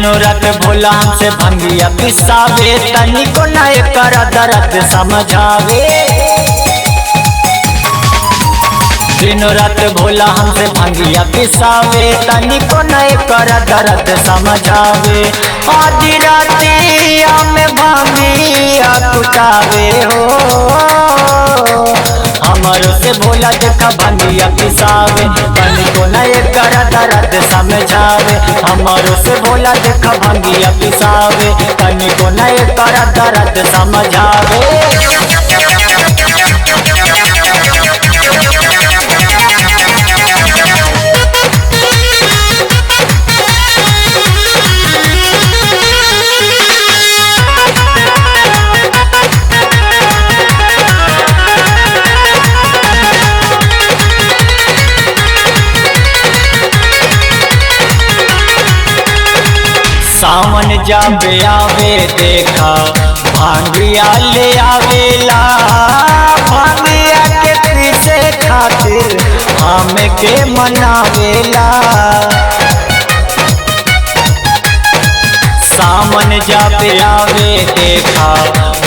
दिनों रात भोला हमसे भंगिया पिसावे, तनिको न एकर दर्द समझावे। दिनों रात भोला हमसे भंगिया पिसावे, तनिको न एकर दर्द समझावे। आधी रातिया में भंगिया कुटावे हो, हमारो से भोला देखा भंगिया पिसावे, तनिको न एकर दर्द समझावे। हमारो से भोला देखा भंगिया पिसावे, तनिको न एकर दर्द समझावे। सावन जाबे आवे देखा भांगिया ले आवेला, भांगिया के पीछे खातिर हमें के मनावेला। सावन जाबे आवे देखा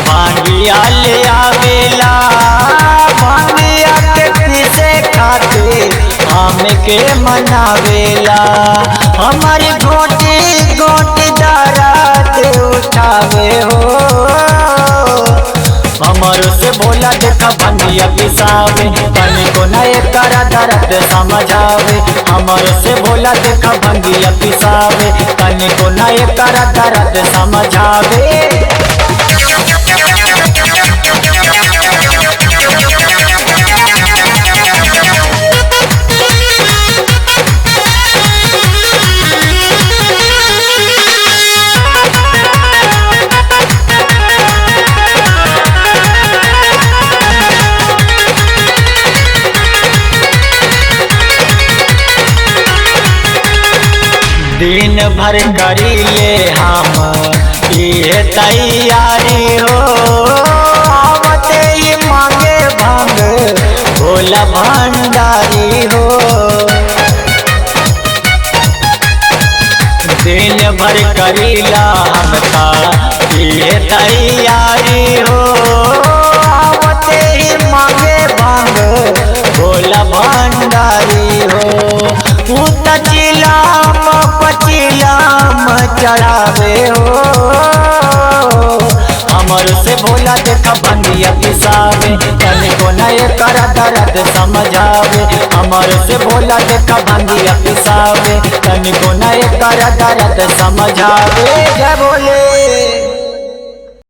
भांगिया ले आवेला, भांगिया के पीछे खातिर हमें के मनावेला। हमारी गोटी गोटी दर्द उठावे हो, हमारो से भोला देखा भंगिया पिसावे, तनिको न एकर दर्द समझावे। हमारो से भोला देखा भंगिया पिसावे, तनिको न एकर दर्द समझावे। दिन भर करीले हम ये तैयारी हो, आवते ही मांगे भांग भोला भंडारी हो। दिन भर करीला हम ये तैयारी हो, आवते ही मांगे भांग भोला भंडारी हो। चिलाम पचिलाम चढ़ावे हो, हमारो से भोला देखा भंगिया पिसावे, तनिको न एकर दर्द समझावे। हमारो से भोला देखा भंगिया पिसावे, तनिको न एकर दर्द समझावे। जय भोले।